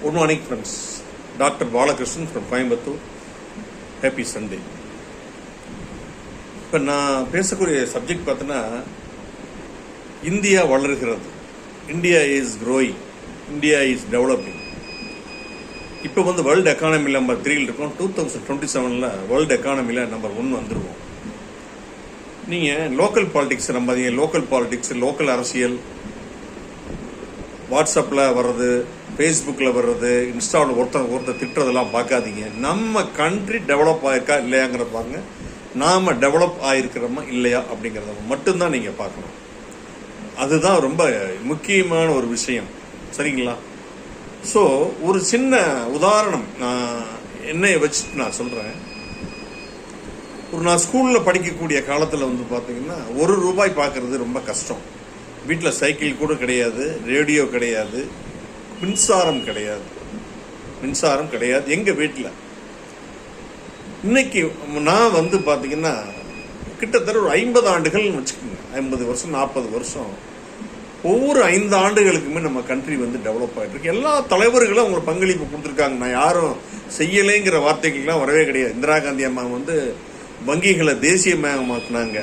Good morning, friends. Dr. Balakrishnan from Coimbatore. Happy Sunday. இப்போ நான் பேசக்கூடிய சப்ஜெக்ட் பார்த்தோன்னா, இந்தியா வளர்கிறது, India is growing, India is developing. இப்போ வேர்ல்டு எக்கானமியில் நம்பர் 3 இருக்கோம். 2027 வேர்ல்டு எக்கானமியில் நம்பர் 1 வந்துடுவோம். நீங்கள் லோக்கல் பாலிடிக்ஸ் நம்பாதீங்க. லோக்கல் பாலிடிக்ஸ், லோக்கல் அரசியல், வாட்ஸ்அப்பில் வர்றது, ஃபேஸ்புக்கில் வர்றது, இன்ஸ்டாவில் ஒருத்தர் திட்டுறதெல்லாம் பார்க்காதீங்க. நம்ம கண்ட்ரி டெவலப் ஆகிருக்கா இல்லையாங்கிறத பாருங்க. நாம் டெவலப் ஆகிருக்கிறோமா இல்லையா அப்படிங்கிறத மட்டும்தான் நீங்கள் பார்க்கணும். அதுதான் ரொம்ப முக்கியமான ஒரு விஷயம், சரிங்களா? ஸோ ஒரு சின்ன உதாரணம் என்னைய வச்சுட்டு நான் சொல்கிறேன். நான் ஸ்கூலில் படிக்கக்கூடிய காலத்தில் பார்த்தீங்கன்னா ₹1 பார்க்குறது ரொம்ப கஷ்டம். வீட்டில் சைக்கிள் கூட கிடையாது, ரேடியோ கிடையாது, மின்சாரம் கிடையாது எங்கள் வீட்டில். இன்னைக்கு நான் பார்த்தீங்கன்னா கிட்டத்தட்ட ஒரு 50 ஆண்டுகள்னு வச்சுக்கோங்க. 50 வருஷம் 40 வருஷம், ஒவ்வொரு 5 ஆண்டுகளுக்குமே நம்ம கண்ட்ரி டெவலப் ஆகிட்டு இருக்கு. எல்லா தலைவர்களும் அவங்க பங்களிப்பு கொடுத்துருக்காங்க. நான் யாரும் செய்யலைங்கிற வார்த்தைகள்லாம் வரவே கிடையாது. இந்திரா காந்தி அம்மா வங்கிகளை தேசியமயமாக்குனாங்க.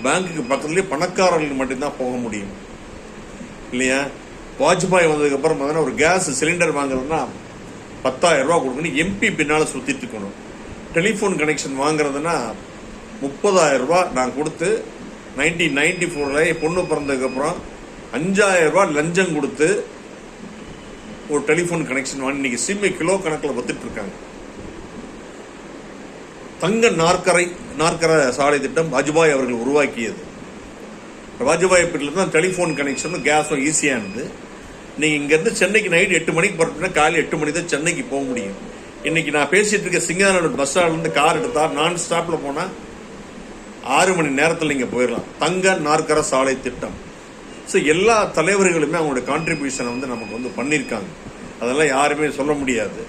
பேங்க்குக்கு பக்கத்துலேயே பணக்காரர்களுக்கு மட்டும்தான் போக முடியும், இல்லையா? வாஜ்பாய் வந்ததுக்கப்புறம் ஒரு கேஸ் சிலிண்டர் வாங்குறதுன்னா 10,000 ரூபா கொடுக்கணும், எம்பி பின்னால் சுற்றிட்டு இருக்கணும். டெலிஃபோன் கனெக்ஷன் வாங்குறதுன்னா 30,000 ரூபா நான் கொடுத்து 1994 பொண்ணு பிறந்ததுக்கப்புறம் 5,000 ரூபா லஞ்சம் கொடுத்து ஒரு டெலிஃபோன் கனெக்ஷன் வாங்கி இன்னைக்கு சிம்மி கிலோ கணக்கில் வித்துட்டு இருக்காங்க. தங்க நாற்கர சாலை திட்டம் வாஜ்பாய் அவர்கள் உருவாக்கியது. வாஜ்பாய் பீரியட்ல தான் டெலிஃபோன் கனெக்ஷனும் கேஸும் ஈஸியானது. நீங்கள் இங்கேருந்து சென்னைக்கு நைட் 8 மணிக்கு போகிறதுனா காலையில் 8 மணி தான் சென்னைக்கு போக முடியும். இன்னைக்கு நான் பேசிட்டு இருக்க சிங்கானூர் பஸ் ஸ்டாண்ட்லேருந்து கார் எடுத்தா நான் ஸ்டாப்பில் போனால் 6 மணி நேரத்தில் நீங்கள் போயிடலாம். தங்க நாற்கர சாலை திட்டம். ஸோ எல்லா தலைவர்களுமே அவங்களோட கான்ட்ரிபியூஷனை நமக்கு பண்ணியிருக்காங்க. அதெல்லாம் யாருமே சொல்ல முடியாது.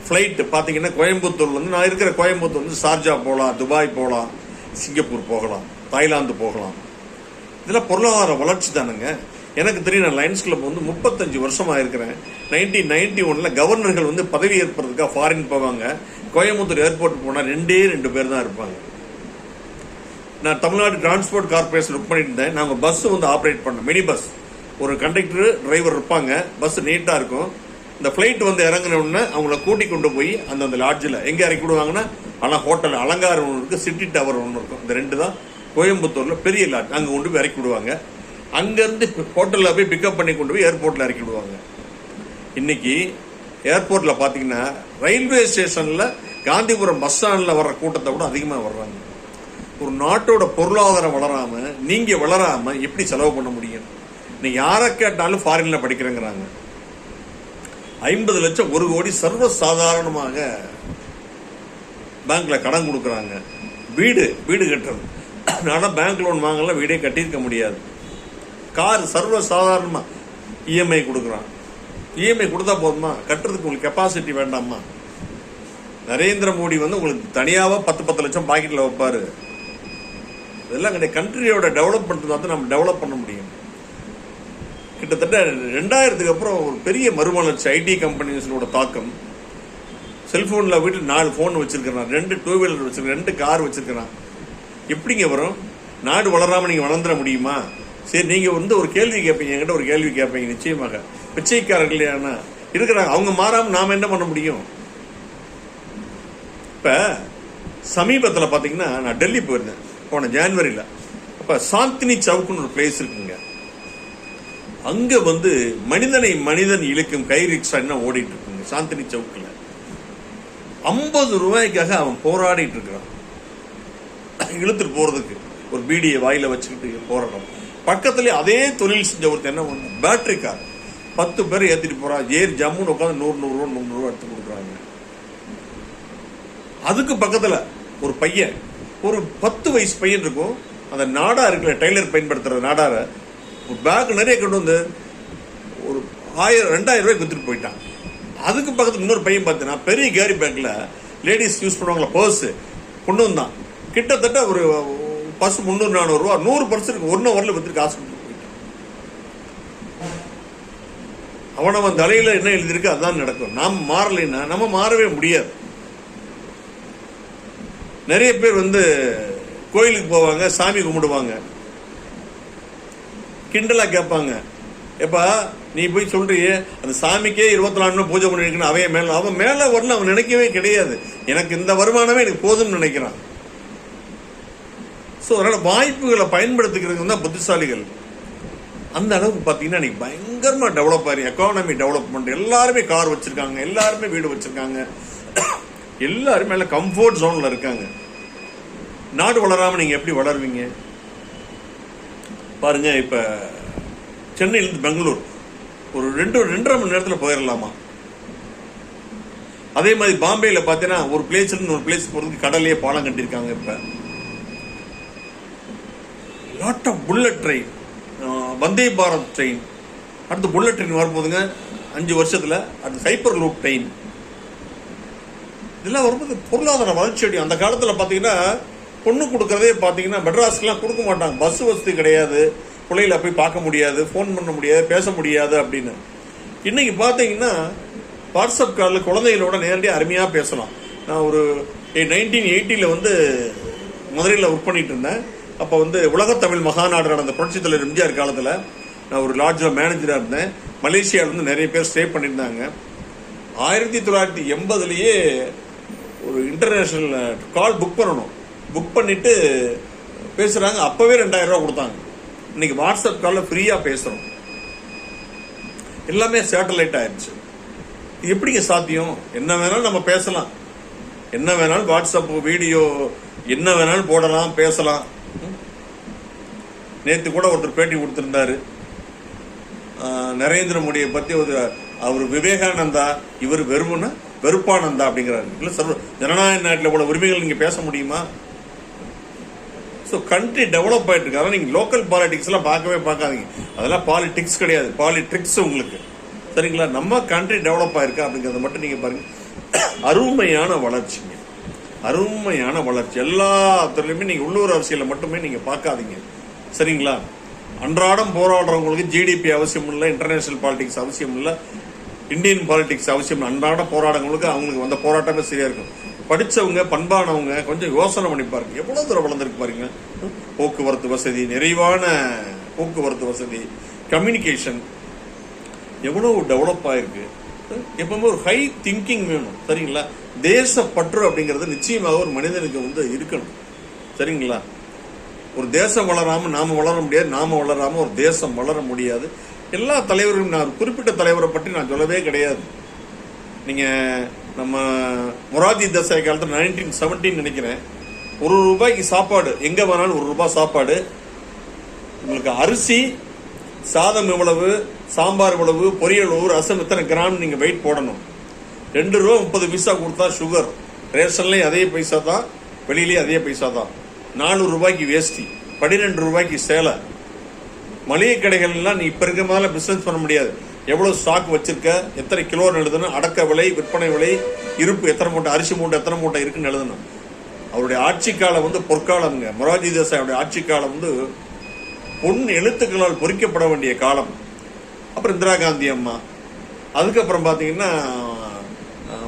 ஃப்ளைட்டு பார்த்தீங்கன்னா கோயம்புத்தூர்லேருந்து, நான் இருக்கிற கோயம்புத்தூர்லேருந்து ஷார்ஜா போகலாம், துபாய் போகலாம், சிங்கப்பூர் போகலாம், தாய்லாந்து போகலாம். இதெல்லாம் பொருளாதார வளர்ச்சி தானுங்க. எனக்கு தெரியும், நான் லயன்ஸ் கிளப் 35 வருஷமாக இருக்கிறேன். 1991 கவர்னர்கள் பதவி ஏற்படுறதுக்காக ஃபாரின் போவாங்க. கோயம்புத்தூர் ஏர்போர்ட் போனால் 2 பேர் தான் இருப்பாங்க. நான் தமிழ்நாடு டிரான்ஸ்போர்ட் கார்பரேஷன் புக் பண்ணிட்டு இருந்தேன். நாங்கள் பஸ் ஆப்ரேட் பண்ணோம், மினி பஸ். ஒரு கண்டக்டர், டிரைவர் இருப்பாங்க. பஸ் நீட்டாக இருக்கும். இந்த ஃப்ளைட் இறங்கின உடனே அவங்கள கூட்டி கொண்டு போய் அந்த லாட்ஜில் எங்கே இறக்கி விடுவாங்கன்னா, ஆனால் ஹோட்டல் அலங்காரம் ஒன்று இருக்குது, சிட்டி டவர் ஒன்று இருக்கும். இந்த 2 தான் கோயம்புத்தூரில் பெரிய லாட்ஜ். அங்கே கொண்டு போய் இறக்கி விடுவாங்க. அங்கேருந்து ஹோட்டலில் போய் பிக்கப் பண்ணி கொண்டு போய் ஏர்போர்ட்டில் இறக்கி விடுவாங்க. இன்னைக்கு ஏர்போர்ட்டில் பார்த்தீங்கன்னா ரயில்வே ஸ்டேஷனில் காந்திபுரம் பஸ் ஸ்டாண்டில் வர்ற கூட்டத்தை விட அதிகமாக வர்றாங்க. ஒரு நாட்டோட பொருளாதாரம் வளராமல், நீங்கள் வளராமல் எப்படி செலவு பண்ண முடியும்? நீங்கள் யாரை கேட்டாலும் ஃபாரினில் படிக்கிறேங்கிறாங்க. 50 லட்சம் 1 கோடி சர்வசாதாரணமாக பேங்க்ல கடன் கொடுக்குறாங்க. வீடு கட்டுறது, ஆனால் பேங்க் லோன் வாங்கல, வீடே கட்டியிருக்க முடியாது. கார் சர்வசாதாரணமா இஎம்ஐ கொடுக்குறான். இஎம்ஐ கொடுத்தா போதுமா? கட்டுறதுக்கு உங்களுக்கு கெப்பாசிட்டி வேண்டாமா? நரேந்திர மோடி உங்களுக்கு தனியாக 10 லட்சம் பாக்கெட்டில் வைப்பாரு. இதெல்லாம் கிடையாது. கண்ட்ரியோட டெவலப்மெண்ட் தான் நம்ம டெவலப் பண்ண முடியும். கிட்டத்தட்ட 2000க்கு அப்புறம் ஒரு பெரிய மறுமலர்ச்சி. ஐடி கம்பெனிஸோட தாக்கம். செல்போனில் வீட்டில் 4 ஃபோன் வச்சிருக்கிறான், 2 டூ வீலர் வச்சிருக்கேன், 2 கார் வச்சிருக்கிறான். எப்படிங்க வரும்? நாடு வளராமல் நீங்கள் வளர்ந்துட முடியுமா? சரி, நீங்கள் ஒரு கேள்வி கேட்பீங்க, என்கிட்ட ஒரு கேள்வி கேட்பீங்க. நிச்சயமாக பிச்சைக்காரர்கள் இருக்கிறாங்க, அவங்க மாறாமல் நாம் என்ன பண்ண முடியும்? இப்போ சமீபத்தில் பார்த்தீங்கன்னா நான் டெல்லி போயிருந்தேன், போன ஜான்வரியில். அப்போ சாந்தினி சவுக்குன்னு ஒரு பிளேஸ் இருக்குங்க. அங்க மனிதன் இழுக்கும் கை ரிக்ஷா என்ன ஓடிட்டு இருக்குங்க சாந்தினி சவுக்கில். 50 ரூபாய்க்காக அவன் போராடிட்டு இருக்கிறான். இழுத்துட்டு போறதுக்கு ஒரு பீடியை வாயில வச்சுக்கிட்டு போராடும். பக்கத்துல அதே தொழில் செஞ்ச ஒருத்தர் என்ன பண்ண, பேட்டரி கார் 10 பேர் ஏத்திட்டு போறான். ஜம்முன்னு உட்காந்து 100 ரூபா எடுத்து கொடுக்குறாங்க. அதுக்கு பக்கத்துல ஒரு பையன், ஒரு 10 வயசு பையன் இருக்கும். அந்த நாடா இருக்குல்ல, டெய்லர் பயன்படுத்துற நாடார ஒரு பேக் நிறைய கொண்டு ஒரு 1000-2000 ரூபாய்க்கு வித்துட்டு போயிட்டான். அதுக்கு பக்கத்துல இன்னொரு பையன் பார்த்தீங்கன்னா பெரிய கேரி பேக்ல லேடிஸ் யூஸ் பண்ணுவாங்களா பர்ஸ் கொண்டு வந்தான். கிட்டத்தட்ட ஒரு பர்ஸ் 300-400 ரூபா, 100 பர்ஸ் இருக்கு, 1 ஹவர்ல வித்துட்டு காசு கொடுத்து போயிட்டான். அவனவன் தலையில என்ன எழுதியிருக்கு அதான் நடக்கும். நாம் மாறலைன்னா நம்ம மாறவே முடியாது. நிறைய பேர் கோயிலுக்கு போவாங்க, சாமி கும்பிடுவாங்க, கிண்டலா கேட்பாங்க, எப்பா நீ போய் சொல்றியே அந்த சாமிக்கே 24 மணி பூஜை பண்ணிருக்கணும், அவன் மேல வரல, அவன் நினைக்கவே கிடையாது. எனக்கு இந்த வருமானமே எனக்கு போதும்னு நினைக்கிறான். ஸோ அதனால வாய்ப்புகளை பயன்படுத்திக்கிறது தான் புத்திசாலிகள். அந்த அளவுக்கு பார்த்தீங்கன்னா இன்னைக்கு பயங்கரமாக டெவலப் ஆகி எக்கானமி டெவலப்மெண்ட், எல்லாருமே கார் வச்சிருக்காங்க, எல்லாருமே வீடு வச்சிருக்காங்க, எல்லாருமே நல்ல கம்ஃபர்ட் ஜோன்ல இருக்காங்க. நாடு வளராம நீங்க எப்படி வளருவீங்க பாருங்க. இப்ப சென்னையிலிருந்து பெங்களூர் ஒரு 2.5 மணி நேரத்தில் போயிடலாமா. அதே மாதிரி பாம்பேல பாத்தீங்கன்னா ஒரு பிளேஸ்ல இருந்து ஒரு பிளேஸ் போறதுக்கு கடலையே பாலம் கட்டிருக்காங்க. இப்ப lot of bullet train, Vande Bharat train, அடுத்து புல்லட் ட்ரெயின் வரப்போதுங்க 5 வருஷத்துல. அடுத்து ஹைப்பர் லூப் ட்ரெயின், இதெல்லாம் வரும்போது பொருளாதார வளர்ச்சி அடையும். அந்த காலத்துல பாத்தீங்கன்னா பொண்ணு கொடுக்கறதே பாத்தீங்கன்னா மெட்ராஸ்க்குலாம் கொடுக்க மாட்டாங்க, பஸ் வசதி கிடையாது, பிள்ளைகளை போய் பார்க்க முடியாது, ஃபோன் பண்ண முடியாது, பேச முடியாது அப்படின்னு. இன்னைக்கு பாத்தீங்கன்னா வாட்ஸ்அப் காலில் குழந்தைகளோட நேரடியாக அருமையாக பேசலாம். நான் ஒரு 1980 மதுரையில் ஒர்க் பண்ணிட்டு இருந்தேன். அப்போ உலகத்தமிழ் மகாநாடு நடந்த புரட்சி தலைவர் எம்ஜிஆர் காலத்தில் நான் ஒரு லாட்ஜில் மேனேஜராக இருந்தேன். மலேசியாவிலேருந்து நிறைய பேர் ஸ்டே பண்ணியிருந்தாங்க. 1980 ஒரு இன்டர்நேஷனல் கால் புக் பண்ணணும், புக் பண்ணிட்டு பேசுகிறாங்க. அப்போவே 2000 ரூபா கொடுத்தாங்க. இன்னைக்கு வாட்ஸ்அப் காலில் ஃப்ரீயாக பேசுகிறோம். எல்லாமே சேட்டலைட் ஆயிடுச்சு. எப்படிங்க சாத்தியம்? என்ன வேணாலும் நம்ம பேசலாம், என்ன வேணாலும் வாட்ஸ்அப் வீடியோ என்ன வேணாலும் போடலாம், பேசலாம். நேற்று கூட ஒருத்தர் பேட்டி கொடுத்திருந்தாரு, நரேந்திர மோடியை பத்தி அவர் விவேகானந்தா, இவர் வெறுப்பானந்தா அப்படிங்கிறாரு. இல்ல சார், ஜனநாயக நாட்டில் இவ்வளவு உரிமைகள் நீங்க பேச முடியுமா? ஸோ கண்ட்ரி டெவலப் ஆயிட்டு இருக்கு. நீங்க லோக்கல் பாலிடிக்ஸ் எல்லாம் பார்க்கவே பார்க்காதீங்க, அதெல்லாம் பாலிடிக்ஸ் கிடையாது, பாலிட்ரிக்ஸ் உங்களுக்கு. சரிங்களா? நம்ம கண்ட்ரி டெவலப் ஆயிருக்கா அப்படிங்கறத மட்டும் நீங்க பாருங்க. அருமையான வளர்ச்சிங்க, அருமையான வளர்ச்சி. எல்லா துறையிலுமே நீங்க உள்ளூர் அரசியலை மட்டுமே நீங்க பார்க்காதீங்க. சரிங்களா? அன்றாடம் போராடுறவங்களுக்கு ஜிடிபி அவசியம் இல்லை, இன்டர்நேஷனல் பாலிடிக்ஸ் அவசியம் இல்லை, இந்தியன் பாலிடிக்ஸ் அவசியம் இல்லை. அன்றாடம் போராடுறவங்களுக்கு அவங்களுக்கு வந்த போராட்டமே சரியா இருக்கும். படிச்சவங்க, பண்பானவங்க கொஞ்சம் யோசனை பண்ணி பாருங்க, எவ்வளவு தூரம் வளர்ந்துருக்கு பாருங்க. போக்குவரத்து வசதி, நிறைவான போக்குவரத்து வசதி, கம்யூனிகேஷன் எவ்வளவு டெவலப் ஆயிருக்கு. எப்பவுமே ஒரு ஹை திங்கிங் வேணும். சரிங்களா? தேசப்பற்று அப்படிங்கிறது நிச்சயமாக ஒரு மனிதனுக்கு இருக்கணும். சரிங்களா? ஒரு தேசம் வளராம நாம வளர முடியாது, நாம வளராம ஒரு தேசம் வளர முடியாது. எல்லா தலைவர்களும், நான் குறிப்பிட்ட தலைவரை பற்றி நான் சொல்லவே கிடையாது. நீங்க நம்ம மொரார்ஜி தேசாய் காலத்தில் 1917 நினைக்கிறேன், ₹1 சாப்பாடு, எங்க வேணாலும் ₹1 சாப்பாடு. உங்களுக்கு அரிசி, சாதம் எவ்வளவு, சாம்பார் எவ்வளவு, பொரியல் எவ்வளவு, ரசம் எத்தனை கிராம் நீங்க வெயிட் போடணும். ₹2.30 கொடுத்தா சுகர். ரேஷன்லயும் அதே பைசா தான், வெளியிலேயே அதே பைசா தான். ₹4 வேஷ்டி, ₹12 சேலை. மளிகை கடைகள் எல்லாம் நீ இப்ப இருக்க மாதிரி பிசினஸ் பண்ண முடியாது. எவ்வளவு ஸ்டாக் வச்சிருக்க, எத்தனை கிலோ எழுதணும், அடக்க விலை, விற்பனை விலை, இருப்பு எத்தனை மூட்டை, அரிசி மூட்டை எத்தனை மூட்டை இருக்குன்னு எழுதணும். அவருடைய ஆட்சி காலம் பொற்காலம்ங்க. மொரார்ஜி தேசாய் ஆட்சி காலம் பொன் எழுத்துக்களால் பொறிக்கப்பட வேண்டிய காலம். அப்புறம் இந்திரா காந்தி அம்மா, அதுக்கப்புறம் பாத்தீங்கன்னா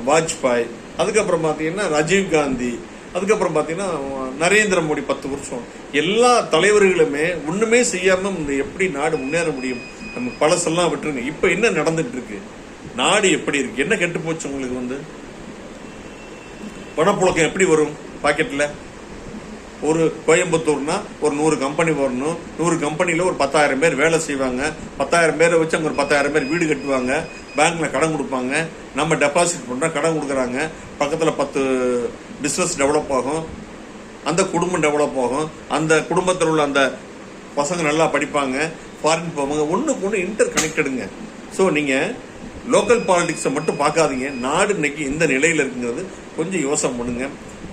வாஜ்பாய், அதுக்கப்புறம் பாத்தீங்கன்னா ராஜீவ் காந்தி, அதுக்கப்புறம் பாத்தீங்கன்னா நரேந்திர மோடி 10 வருஷம். எல்லா தலைவர்களுமே ஒண்ணுமே செய்யாம எப்படி நாடு முன்னேற முடியும்? நம்ம பழசெல்லாம் விட்டுருங்க. இப்ப என்ன நடந்துட்டு இருக்கு, நாடு எப்படி இருக்கு, என்ன கெட்டு போச்சு உங்களுக்கு? பணப்புழக்கம் எப்படி வரும் பாக்கெட்ல? ஒரு கோயம்புத்தூர்னா ஒரு 100 கம்பெனி வரணும், 100 கம்பெனில ஒரு 10,000 பேர் வேலை செய்வாங்க, 10,000 பேரை வச்சு அங்க ஒரு 10,000 பேர் வீடு கட்டுவாங்க, பேங்க்ல கடன் கொடுப்பாங்க, நம்ம டெபாசிட் பண்றோம், கடன் கொடுக்குறாங்க, பக்கத்துல 10 பிசினஸ் டெவலப் ஆகும், அந்த குடும்பம் டெவலப் ஆகும், அந்த குடும்பத்தில் உள்ள அந்த பசங்க நல்லா படிப்பாங்க, ஃபாரின் போவாங்க, ஒண்ணுக்கு ஒண்ணு இன்டர் கனெக்டடுங்க. ஸோ நீங்க லோக்கல் பாலிடிக்ஸை மட்டும் பார்க்காதீங்க. நாடு இன்னைக்கு எந்த நிலையில இருக்குங்கிறது கொஞ்சம் யோசனை பண்ணுங்க.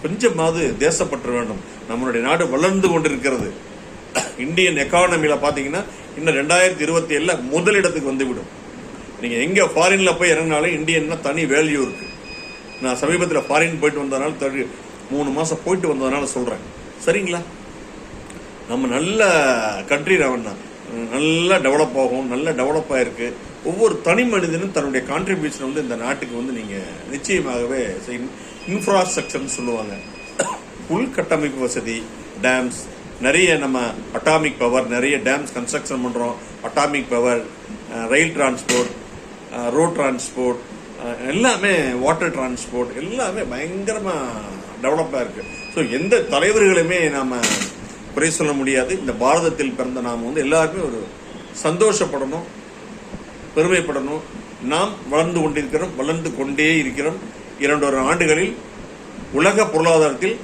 கொஞ்சமாவது தேசப்பற்று வேண்டும். நம்மளுடைய நாடு வளர்ந்து கொண்டிருக்கிறது. இந்தியன் எக்கானமில பாத்தீங்கன்னா இன்னும் 2027 முதலிடத்துக்கு வந்துவிடும். நீங்க எங்க ஃபாரின்ல போய் இறங்கினாலும் இந்தியன்னா தனி வேல்யூ இருக்கு. நான் சமீபத்தில் ஃபாரின் போயிட்டு வந்ததுனால 3 மாசம் போயிட்டு வந்ததுனால சொல்றேன். சரிங்களா? நம்ம நல்ல கண்ட்ரி ரவண்ணா, நல்லா டெவலப் ஆகும், நல்லா டெவலப் ஆயிருக்கு. ஒவ்வொரு தனி மனிதனும் தன்னுடைய கான்ட்ரிபியூஷன் வந்து இந்த நாட்டுக்கு வந்து நீங்கள் நிச்சயமாகவே இன்ஃப்ராஸ்ட்ரக்சர்னு சொல்லுவாங்க. உள்கட்டமைப்பு வசதி, டேம்ஸ், நிறைய நம்ம அட்டாமிக் பவர், நிறைய டேம்ஸ் கன்ஸ்ட்ரக்ஷன் பண்ணுறோம். அட்டாமிக் பவர், ரயில் டிரான்ஸ்போர்ட், ரோட் டிரான்ஸ்போர்ட், எல்லாமே வாட்டர் டிரான்ஸ்போர்ட், எல்லாமே பயங்கரமாக டெவலப்பாக இருக்குது. ஸோ எந்த தலைவர்களுமே நாம் குறை சொல்ல முடியாது. இந்த பாரதத்தில் பிறந்த நாம் வந்து எல்லாருமே ஒரு சந்தோஷப்படணும், பெருமைப்படணும். நாம் வளர்ந்து கொண்டிருக்கிறோம், வளர்ந்து கொண்டே இருக்கிறோம். 2 ஆண்டுகளில் உலக பொருளாதாரத்தில்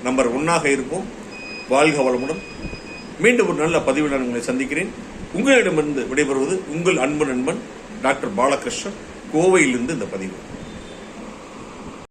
நம்பர் 1 இருப்போம். வாழ்க வளமுடன். மீண்டும் ஒரு நல்ல பதிவில் நான் உங்களை சந்திக்கிறேன். உங்களிடமிருந்து விடைபெறுவது உங்கள் அன்பு நண்பன் டாக்டர் பாலகிருஷ்ணன், கோவையிலிருந்து இந்த பதிவு.